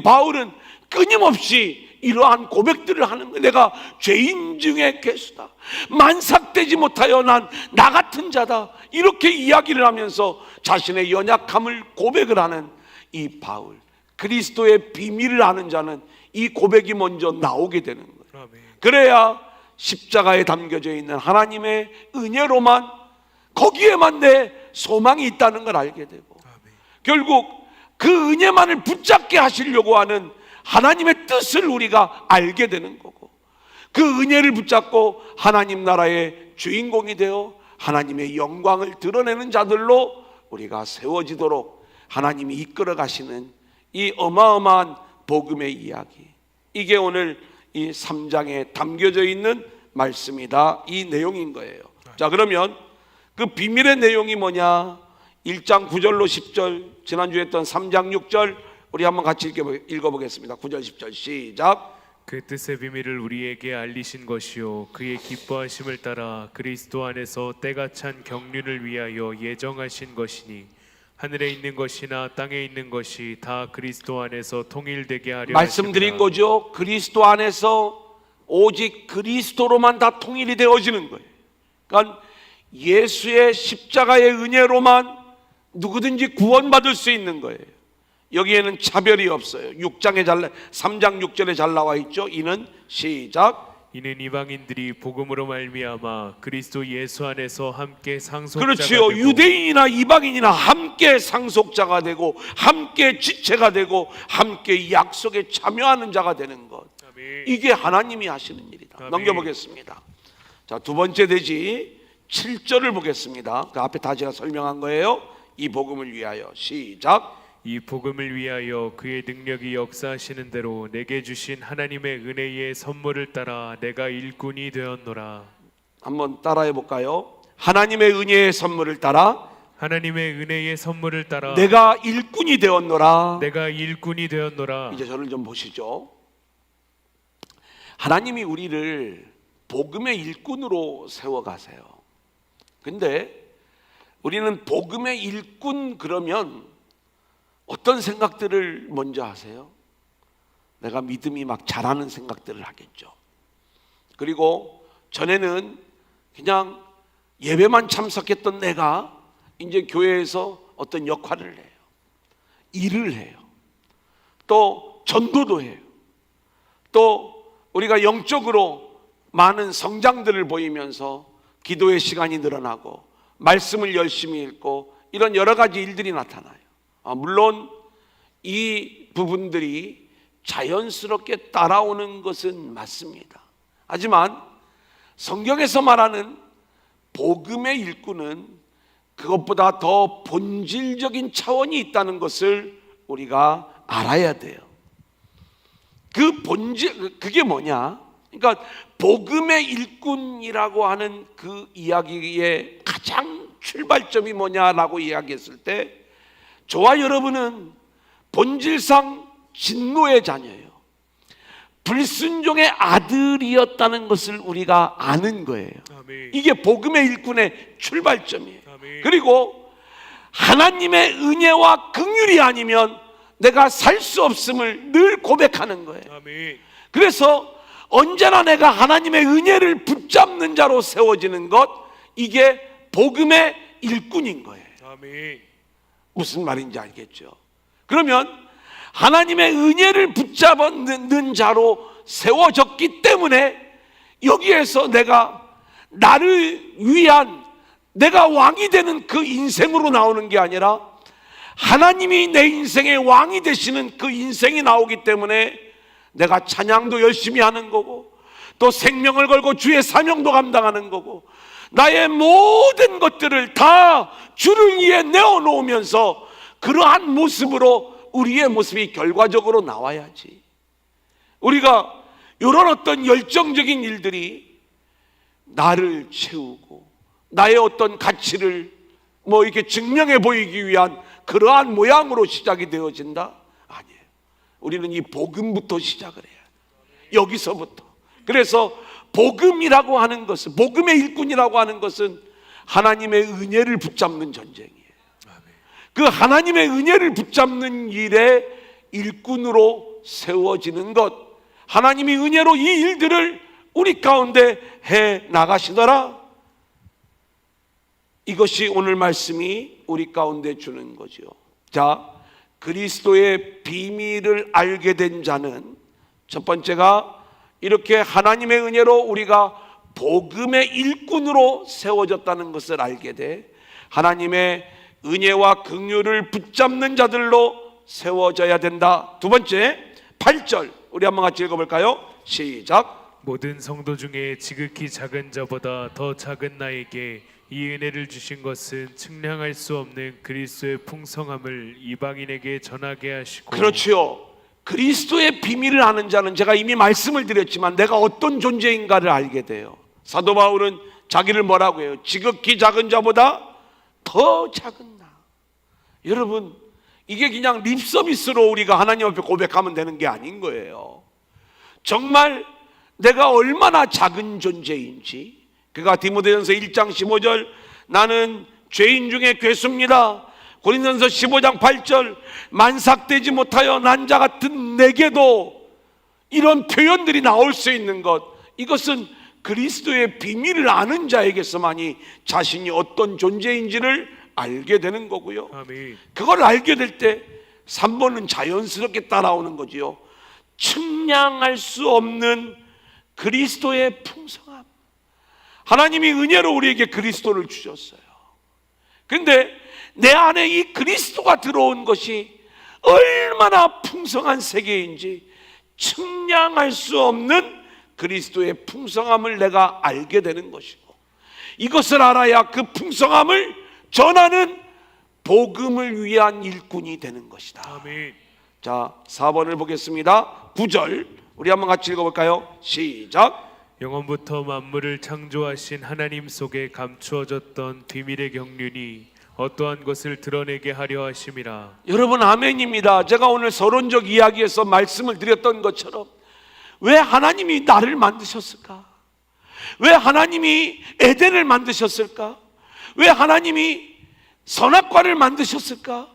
바울은 끊임없이 이러한 고백들을 하는 거예요. 내가 죄인 중에 괴수다, 만삭되지 못하여 난 나 같은 자다, 이렇게 이야기를 하면서 자신의 연약함을 고백을 하는 이 바울, 그리스도의 비밀을 아는 자는 이 고백이 먼저 나오게 되는 거예요. 아멘. 그래야 십자가에 담겨져 있는 하나님의 은혜로만, 거기에만 내 소망이 있다는 걸 알게 되고, 아멘. 결국 그 은혜만을 붙잡게 하시려고 하는 하나님의 뜻을 우리가 알게 되는 거고, 그 은혜를 붙잡고 하나님 나라의 주인공이 되어 하나님의 영광을 드러내는 자들로 우리가 세워지도록 하나님이 이끌어 가시는 이 어마어마한 복음의 이야기, 이게 오늘 이 3장에 담겨져 있는 말씀이다, 이 내용인 거예요. 자, 그러면 그 비밀의 내용이 뭐냐? 1장 9절로 10절, 지난주에 했던 3장 6절 우리 한번 같이 읽어보겠습니다. 9절 10절 시작. 그 뜻의 비밀을 우리에게 알리신 것이요 그의 기뻐하심을 따라 그리스도 안에서 때가 찬 경륜을 위하여 예정하신 것이니 하늘에 있는 것이나 땅에 있는 것이 다 그리스도 안에서 통일되게 하려 말씀드린 하심이라. 거죠. 그리스도 안에서 오직 그리스도로만 다 통일이 되어지는 거예요. 그러니까 예수의 십자가의 은혜로만 누구든지 구원받을 수 있는 거예요. 여기에는 차별이 없어요. 3장 6절에 잘 나와 있죠. 이는 시작. 이는 이방인들이 복음으로 말미암아 그리스도 예수 안에서 함께 상속자가 그렇지요. 되고 유대인이나 이방인이나 함께 상속자가 되고 함께 지체가 되고 함께 이 약속에 참여하는 자가 되는 것, 아멘. 이게 하나님이 하시는 일이다. 아멘. 넘겨보겠습니다. 자, 두 번째 대지 7절을 보겠습니다. 그 앞에 다 제가 설명한 거예요. 이 복음을 위하여 시작. 이 복음을 위하여 그의 능력이 역사하시는 대로 내게 주신 하나님의 은혜의 선물을 따라 내가 일꾼이 되었노라. 한번 따라해 볼까요? 하나님의 은혜의 선물을 따라 하나님의 은혜의 선물을 따라 내가 일꾼이 되었노라. 내가 일꾼이 되었노라. 이제 저를 좀 보시죠. 하나님이 우리를 복음의 일꾼으로 세워가세요. 근데 우리는 복음의 일꾼 그러면 어떤 생각들을 먼저 하세요? 내가 믿음이 막 잘하는 생각들을 하겠죠. 그리고 전에는 그냥 예배만 참석했던 내가 이제 교회에서 어떤 역할을 해요. 일을 해요. 또 전도도 해요. 또 우리가 영적으로 많은 성장들을 보이면서 기도의 시간이 늘어나고 말씀을 열심히 읽고 이런 여러 가지 일들이 나타나요. 물론 이 부분들이 자연스럽게 따라오는 것은 맞습니다. 하지만 성경에서 말하는 복음의 일꾼은 그것보다 더 본질적인 차원이 있다는 것을 우리가 알아야 돼요. 그 본질, 그게 뭐냐? 그러니까 복음의 일꾼이라고 하는 그 이야기의 가장 출발점이 뭐냐라고 이야기했을 때, 저와 여러분은 본질상 진노의 자녀예요. 불순종의 아들이었다는 것을 우리가 아는 거예요. 아멘. 이게 복음의 일꾼의 출발점이에요. 아멘. 그리고 하나님의 은혜와 긍휼이 아니면 내가 살 수 없음을 늘 고백하는 거예요. 아멘. 그래서 언제나 내가 하나님의 은혜를 붙잡는 자로 세워지는 것, 이게 복음의 일꾼인 거예요. 아멘. 무슨 말인지 알겠죠? 그러면 하나님의 은혜를 붙잡는 자로 세워졌기 때문에 여기에서 내가 나를 위한, 내가 왕이 되는 그 인생으로 나오는 게 아니라 하나님이 내 인생의 왕이 되시는 그 인생이 나오기 때문에 내가 찬양도 열심히 하는 거고, 또 생명을 걸고 주의 사명도 감당하는 거고, 나의 모든 것들을 다 주를 위해 내어놓으면서 그러한 모습으로 우리의 모습이 결과적으로 나와야지. 우리가 이런 어떤 열정적인 일들이 나를 채우고 나의 어떤 가치를 이렇게 증명해 보이기 위한 그러한 모양으로 시작이 되어진다? 아니에요. 우리는 이 복음부터 시작을 해야 돼요. 여기서부터. 그래서 복음이라고 하는 것은, 복음의 일꾼이라고 하는 것은 하나님의 은혜를 붙잡는 전쟁이에요. 그 하나님의 은혜를 붙잡는 일에 일꾼으로 세워지는 것, 하나님이 은혜로 이 일들을 우리 가운데 해 나가시더라. 이것이 오늘 말씀이 우리 가운데 주는 거죠. 자, 그리스도의 비밀을 알게 된 자는 첫 번째가 이렇게 하나님의 은혜로 우리가 복음의 일꾼으로 세워졌다는 것을 알게 돼 하나님의 은혜와 긍휼을 붙잡는 자들로 세워져야 된다. 두 번째 8절 우리 한번 같이 읽어볼까요? 시작. 모든 성도 중에 지극히 작은 자보다 더 작은 나에게 이 은혜를 주신 것은 측량할 수 없는 그리스도의 풍성함을 이방인에게 전하게 하시고. 그렇지요. 그리스도의 비밀을 아는 자는 제가 이미 말씀을 드렸지만 내가 어떤 존재인가를 알게 돼요. 사도 바울은 자기를 뭐라고 해요? 지극히 작은 자보다 더 작은 나. 여러분, 이게 그냥 립서비스로 우리가 하나님 앞에 고백하면 되는 게 아닌 거예요. 정말 내가 얼마나 작은 존재인지. 그가 디모데전서 1장 15절 나는 죄인 중에 괴수입니다. 고린도전서 15장 8절 만삭되지 못하여 난자 같은 내게도 이런 표현들이 나올 수 있는 것, 이것은 그리스도의 비밀을 아는 자에게서만이 자신이 어떤 존재인지를 알게 되는 거고요. 아멘. 그걸 알게 될 때 3번은 자연스럽게 따라오는 거지요. 측량할 수 없는 그리스도의 풍성함. 하나님이 은혜로 우리에게 그리스도를 주셨어요. 그런데 내 안에 이 그리스도가 들어온 것이 얼마나 풍성한 세계인지 측량할 수 없는 그리스도의 풍성함을 내가 알게 되는 것이고, 이것을 알아야 그 풍성함을 전하는 복음을 위한 일꾼이 되는 것이다. 아멘. 자, 4번을 보겠습니다. 9절 우리 한번 같이 읽어볼까요? 시작. 영원부터 만물을 창조하신 하나님 속에 감추어졌던 비밀의 경륜이 어떠한 것을 드러내게 하려 하심이라. 여러분 아멘입니다. 제가 오늘 서론적 이야기에서 말씀을 드렸던 것처럼 왜 하나님이 나를 만드셨을까? 왜 하나님이 에덴을 만드셨을까? 왜 하나님이 선악과를 만드셨을까?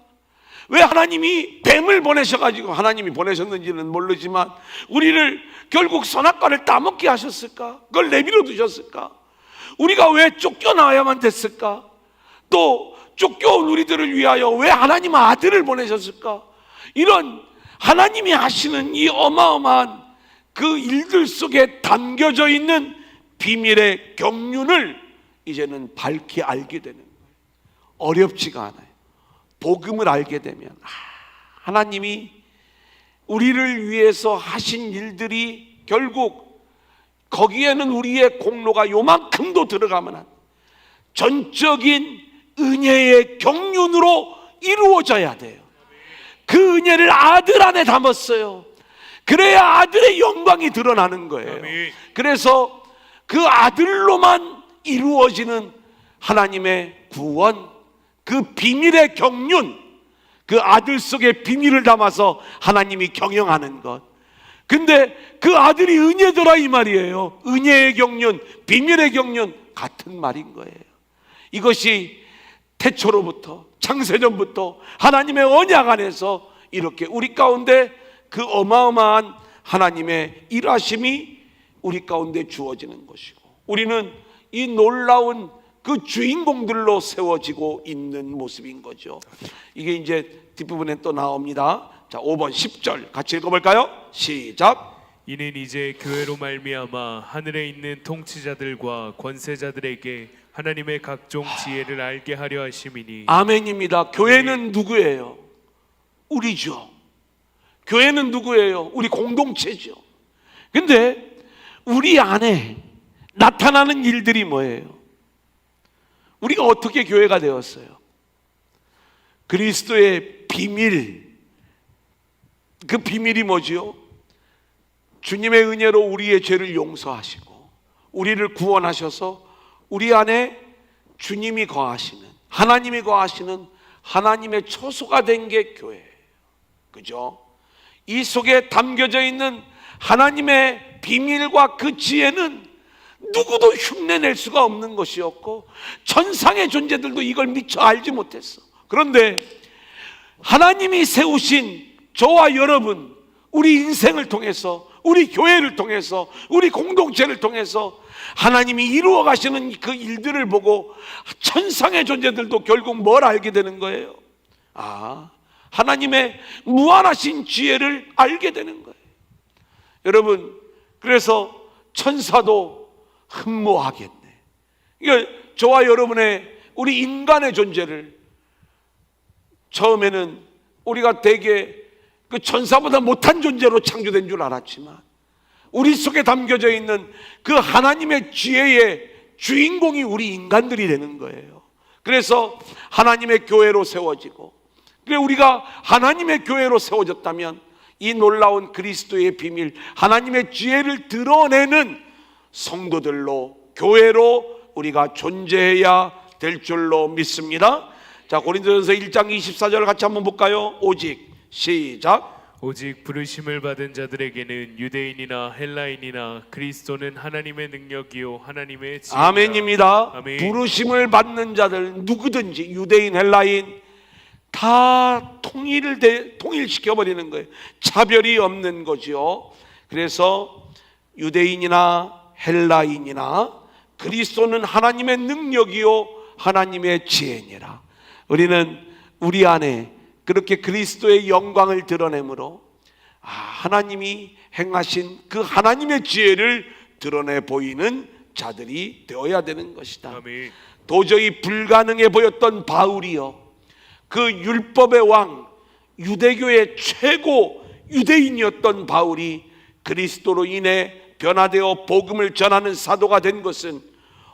왜 하나님이 뱀을 보내셔가지고, 하나님이 보내셨는지는 모르지만 우리를 결국 선악과를 따먹게 하셨을까? 그걸 내버려 두셨을까? 우리가 왜 쫓겨나야만 됐을까? 또 쫓겨온 우리들을 위하여 왜 하나님 아들을 보내셨을까? 이런 하나님이 하시는 이 어마어마한 그 일들 속에 담겨져 있는 비밀의 경륜을 이제는 밝히 알게 되는 거예요. 어렵지가 않아요. 복음을 알게 되면 하나님이 우리를 위해서 하신 일들이 결국 거기에는 우리의 공로가 요만큼도 들어가면 안, 전적인 은혜의 경륜으로 이루어져야 돼요. 그 은혜를 아들 안에 담았어요. 그래야 아들의 영광이 드러나는 거예요. 그래서 그 아들로만 이루어지는 하나님의 구원, 그 비밀의 경륜, 그 아들 속에 비밀을 담아서 하나님이 경영하는 것. 근데 그 아들이 은혜더라 이 말이에요. 은혜의 경륜, 비밀의 경륜 같은 말인 거예요. 이것이 태초로부터, 창세전부터 하나님의 언약 안에서 이렇게 우리 가운데 그 어마어마한 하나님의 일하심이 우리 가운데 주어지는 것이고, 우리는 이 놀라운 그 주인공들로 세워지고 있는 모습인 거죠. 이게 이제 뒷부분에 또 나옵니다. 자, 5번 10절 같이 읽어볼까요? 시작. 이는 이제 교회로 말미암아 하늘에 있는 통치자들과 권세자들에게 하나님의 각종 지혜를 알게 하려 하심이니. 아멘입니다. 교회는 누구예요? 우리죠. 교회는 누구예요? 우리 공동체죠. 근데 우리 안에 나타나는 일들이 뭐예요? 우리가 어떻게 교회가 되었어요? 그리스도의 비밀, 그 비밀이 뭐지요? 주님의 은혜로 우리의 죄를 용서하시고 우리를 구원하셔서 우리 안에 주님이 거하시는, 하나님이 거하시는 하나님의 초소가 된 게 교회예요. 그죠? 이 속에 담겨져 있는 하나님의 비밀과 그 지혜는 누구도 흉내낼 수가 없는 것이었고 천상의 존재들도 이걸 미처 알지 못했어. 그런데 하나님이 세우신 저와 여러분, 우리 인생을 통해서, 우리 교회를 통해서, 우리 공동체를 통해서 하나님이 이루어 가시는 그 일들을 보고 천상의 존재들도 결국 뭘 알게 되는 거예요? 하나님의 무한하신 지혜를 알게 되는 거예요. 여러분, 그래서 천사도 흠모하겠네. 그러니까 저와 여러분의 우리 인간의 존재를 처음에는 우리가 되게 그 천사보다 못한 존재로 창조된 줄 알았지만 우리 속에 담겨져 있는 그 하나님의 지혜의 주인공이 우리 인간들이 되는 거예요. 그래서 하나님의 교회로 세워지고, 그래 우리가 하나님의 교회로 세워졌다면 이 놀라운 그리스도의 비밀, 하나님의 지혜를 드러내는 성도들로, 교회로 우리가 존재해야 될 줄로 믿습니다. 자, 고린도전서 1장 24절 같이 한번 볼까요? 오직, 시작. 오직 부르심을 받은 자들에게는 유대인이나 헬라인이나 그리스도는 하나님의 능력이요 하나님의 지혜다. 아멘입니다. 아멘. 부르심을 받는 자들 누구든지 유대인, 헬라인 다 통일시켜버리는 거예요. 차별이 없는 거죠. 그래서 유대인이나 헬라인이나 그리스도는 하나님의 능력이요 하나님의 지혜니라. 우리는 우리 안에 그렇게 그리스도의 영광을 드러내므로 하나님이 행하신 그 하나님의 지혜를 드러내 보이는 자들이 되어야 되는 것이다. 아멘. 도저히 불가능해 보였던 바울이요, 그 율법의 왕, 유대교의 최고 유대인이었던 바울이 그리스도로 인해 변화되어 복음을 전하는 사도가 된 것은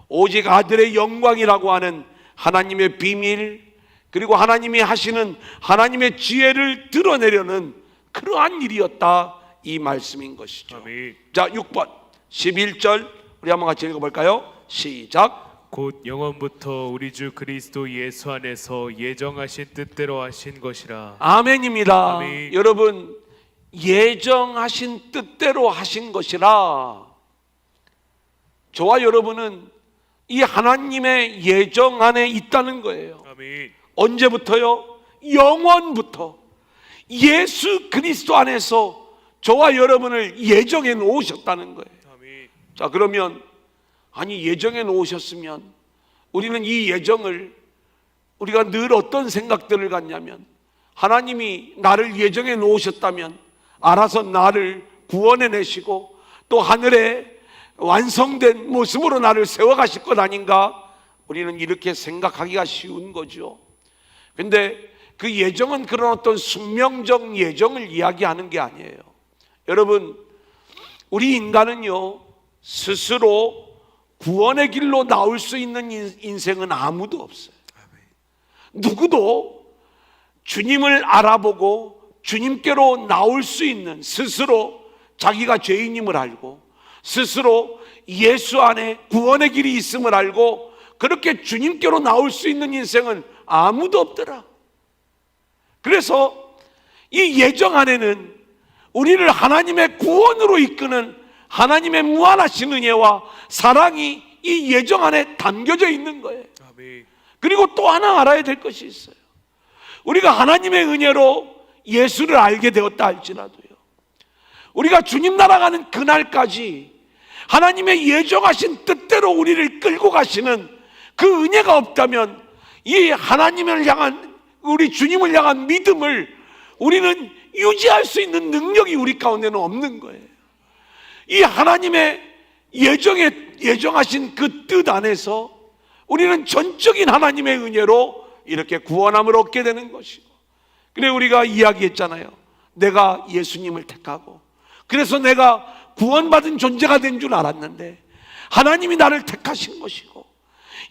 오직 아들의 영광이라고 하는 하나님의 비밀, 그리고 하나님이 하시는 하나님의 지혜를 드러내려는 그러한 일이었다, 이 말씀인 것이죠. 아멘. 자, 6번 11절 우리 한번 같이 읽어볼까요? 시작. 곧 영원부터 우리 주 그리스도 예수 안에서 예정하신 뜻대로 하신 것이라. 아멘입니다. 아멘. 여러분, 예정하신 뜻대로 하신 것이라. 저와 여러분은 이 하나님의 예정 안에 있다는 거예요. 아멘. 언제부터요? 영원부터 예수 그리스도 안에서 저와 여러분을 예정해 놓으셨다는 거예요. 아멘. 자, 그러면 아니 예정해 놓으셨으면 우리는 이 예정을, 우리가 늘 어떤 생각들을 갖냐면, 하나님이 나를 예정해 놓으셨다면 알아서 나를 구원해 내시고 또 하늘에 완성된 모습으로 나를 세워 가실 것 아닌가, 우리는 이렇게 생각하기가 쉬운 거죠. 근데 그 예정은 그런 어떤 숙명적 예정을 이야기하는 게 아니에요. 여러분, 우리 인간은요 스스로 구원의 길로 나올 수 있는 인생은 아무도 없어요. 누구도 주님을 알아보고 주님께로 나올 수 있는, 스스로 자기가 죄인임을 알고 스스로 예수 안에 구원의 길이 있음을 알고 그렇게 주님께로 나올 수 있는 인생은 아무도 없더라. 그래서 이 예정 안에는 우리를 하나님의 구원으로 이끄는 하나님의 무한하신 은혜와 사랑이 이 예정 안에 담겨져 있는 거예요. 아멘. 그리고 또 하나 알아야 될 것이 있어요. 우리가 하나님의 은혜로 예수를 알게 되었다 할지라도요, 우리가 주님 나라 가는 그날까지 하나님의 예정하신 뜻대로 우리를 끌고 가시는 그 은혜가 없다면 이 하나님을 향한, 우리 주님을 향한 믿음을 우리는 유지할 수 있는 능력이 우리 가운데는 없는 거예요. 이 하나님의 예정하신 그 뜻 안에서 우리는 전적인 하나님의 은혜로 이렇게 구원함을 얻게 되는 것이고, 그래 우리가 이야기했잖아요. 내가 예수님을 택하고 그래서 내가 구원받은 존재가 된 줄 알았는데 하나님이 나를 택하신 것이고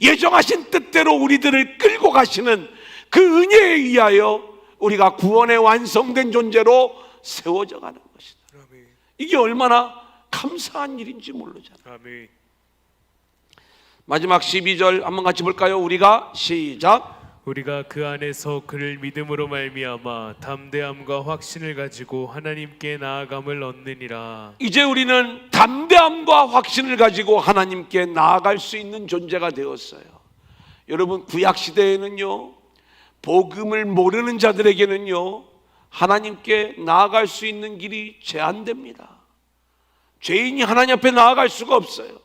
예정하신 뜻대로 우리들을 끌고 가시는 그 은혜에 의하여 우리가 구원의 완성된 존재로 세워져 가는 것이다. 아멘. 이게 얼마나 감사한 일인지 모르잖아요. 아멘. 마지막 12절 한번 같이 볼까요? 우리가 시작. 우리가 그 안에서 그를 믿음으로 말미암아 담대함과 확신을 가지고 하나님께 나아감을 얻느니라. 이제 우리는 담대함과 확신을 가지고 하나님께 나아갈 수 있는 존재가 되었어요. 여러분, 구약 시대에는요 복음을 모르는 자들에게는요 하나님께 나아갈 수 있는 길이 제한됩니다. 죄인이 하나님 앞에 나아갈 수가 없어요.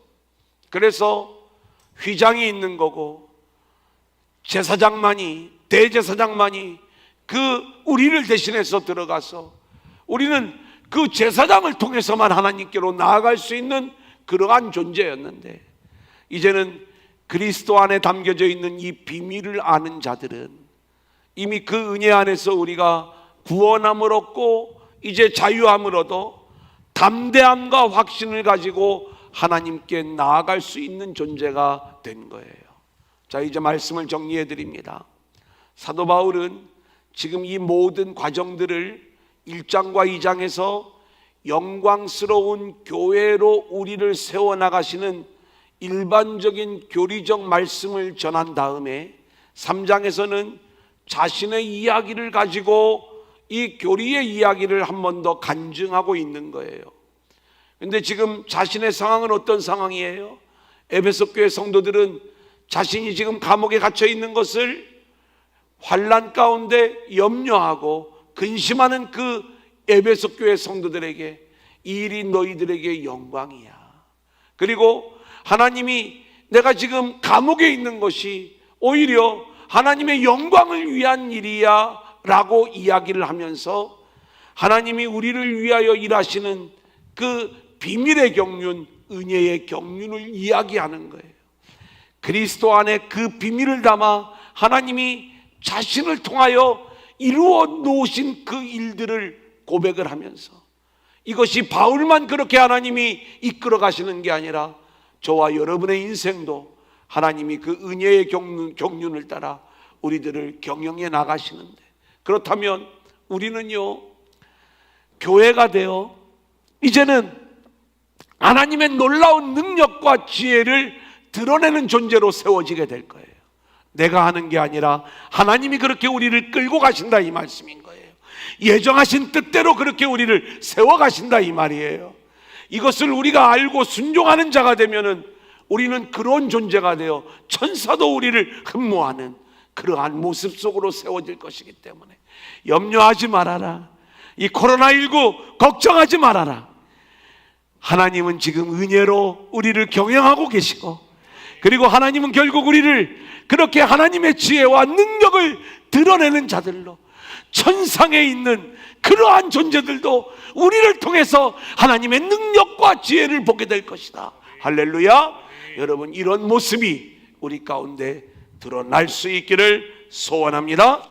그래서 휘장이 있는 거고 제사장만이, 대제사장만이 그 우리를 대신해서 들어가서 우리는 그 제사장을 통해서만 하나님께로 나아갈 수 있는 그러한 존재였는데, 이제는 그리스도 안에 담겨져 있는 이 비밀을 아는 자들은 이미 그 은혜 안에서 우리가 구원함을 얻고 이제 자유함을 얻어 담대함과 확신을 가지고 하나님께 나아갈 수 있는 존재가 된 거예요. 자, 이제 말씀을 정리해 드립니다. 사도 바울은 지금 이 모든 과정들을 1장과 2장에서 영광스러운 교회로 우리를 세워나가시는 일반적인 교리적 말씀을 전한 다음에 3장에서는 자신의 이야기를 가지고 이 교리의 이야기를 한 번 더 간증하고 있는 거예요. 근데 지금 자신의 상황은 어떤 상황이에요? 에베소 교회 성도들은 자신이 지금 감옥에 갇혀 있는 것을 환난 가운데 염려하고 근심하는 그 에베소 교회 성도들에게 이 일이 너희들에게 영광이야. 그리고 하나님이 내가 지금 감옥에 있는 것이 오히려 하나님의 영광을 위한 일이야 라고 이야기를 하면서 하나님이 우리를 위하여 일하시는 그 비밀의 경륜, 은혜의 경륜을 이야기하는 거예요. 그리스도 안에 그 비밀을 담아 하나님이 자신을 통하여 이루어 놓으신 그 일들을 고백을 하면서, 이것이 바울만 그렇게 하나님이 이끌어 가시는 게 아니라 저와 여러분의 인생도 하나님이 그 은혜의 경륜을 따라 우리들을 경영해 나가시는데, 그렇다면 우리는요, 교회가 되어 이제는 하나님의 놀라운 능력과 지혜를 드러내는 존재로 세워지게 될 거예요. 내가 하는 게 아니라 하나님이 그렇게 우리를 끌고 가신다, 이 말씀인 거예요. 예정하신 뜻대로 그렇게 우리를 세워가신다, 이 말이에요. 이것을 우리가 알고 순종하는 자가 되면은 우리는 그런 존재가 되어 천사도 우리를 흠모하는 그러한 모습 속으로 세워질 것이기 때문에 염려하지 말아라. 이 코로나19 걱정하지 말아라. 하나님은 지금 은혜로 우리를 경영하고 계시고, 그리고 하나님은 결국 우리를 그렇게 하나님의 지혜와 능력을 드러내는 자들로, 천상에 있는 그러한 존재들도 우리를 통해서 하나님의 능력과 지혜를 보게 될 것이다. 할렐루야. 여러분, 이런 모습이 우리 가운데 드러날 수 있기를 소원합니다.